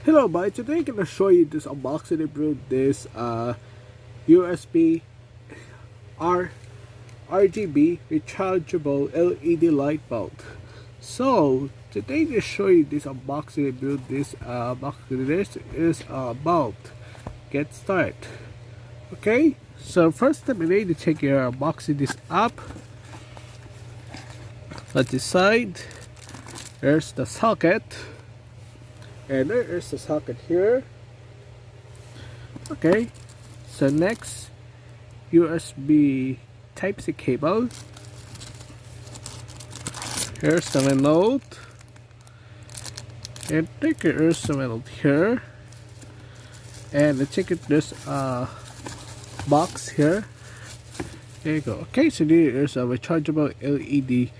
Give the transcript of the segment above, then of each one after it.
Hello, guys. Today I'm gonna show you this unboxing review this USB R RGB rechargeable LED light bulb. So today I'm gonna show you this unboxing review this box. This is a bulb. Get started. Okay. So first step, you need to take your unboxing this up. At the side, there's the socket. And there is the socket here. Okay, so next, USB Type-C cable. Here's the remote. And take your remote here. And I take this box here. There you go. Okay, so there is a rechargeable LED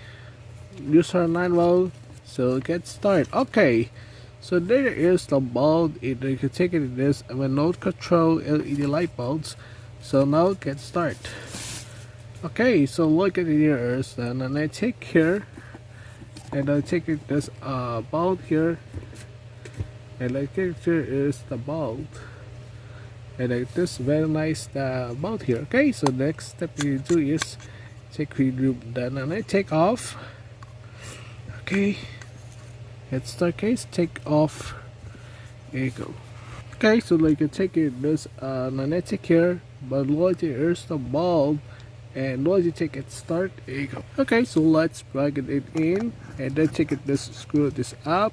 user manual. So get started. Okay. So there is the bulb. You can take it in this remote control LED light bulbs. So now get started. Okay, so look at here is then and I take here and I take it this bulb here and I take here is the bulb and like this very nice bulb here. Okay, so next step you do is take regroup then and I take off. Okay. Get start case, take off. There you go. Okay, so like you take it this magnetic here, but loyalty is the bulb and loyalty take it start. There you go. Okay, so let's plug it in and then take it this screw this up.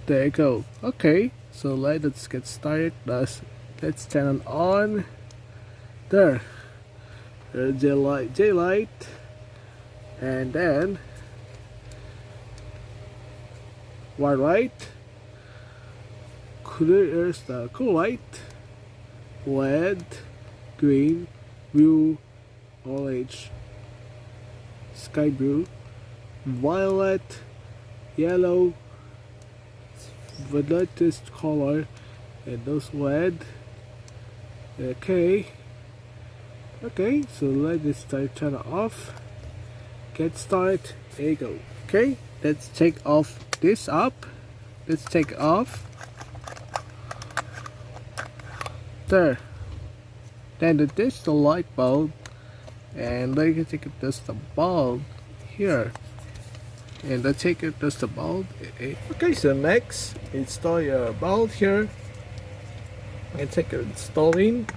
There you go. Okay, so let's get started. Let's turn it on. There. There's J light, and then white light, clear is the cool light, red, green, blue, orange, sky blue, violet, yellow, the latest color, and those red. Okay, so let's start turn it off. Get started. There you go. Okay, let's take off this up. Let's take off. There. Then this the light bulb, and then you take this the bulb here, and then take it this the bulb. Okay, so next install your bulb here, and take it installing.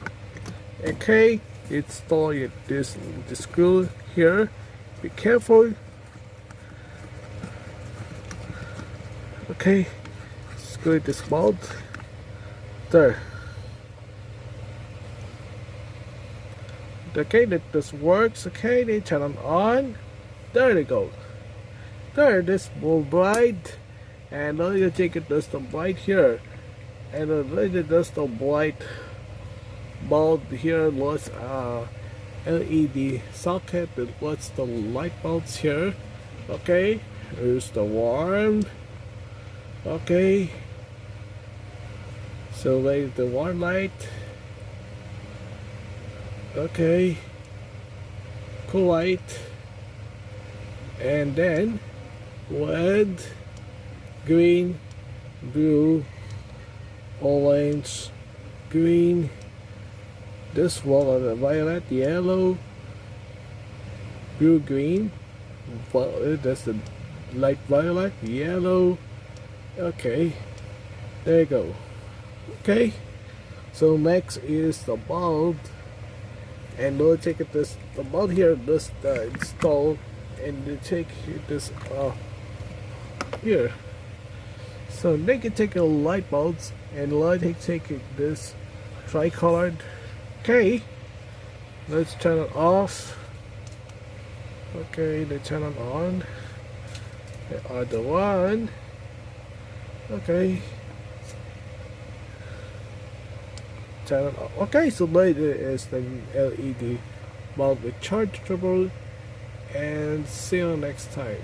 Okay, install this screw here. Be careful. Okay, screw this bulb. There. Okay, that this works. Okay, they turn it on. There they go. There, this bulb bright, and now you take it just the bright here, and then it does the bright bulb here. Lots LED socket. It lots the light bulbs here. Okay, here's the warm. Okay, so like the warm light. Okay, cool light, and then red, green, blue, orange, green. This one violet, yellow, blue, green. That's the light violet, yellow. Okay, there you go. Okay, so next is the bulb, and we'll take it this the bulb here this install, and you take this here. So they can take a light bulbs and take this tricolored. Okay, let's turn it off. Okay, they turn it on. The other one. Okay, turn it off. Okay, so later is the LED bulb rechargeable, and see you next time.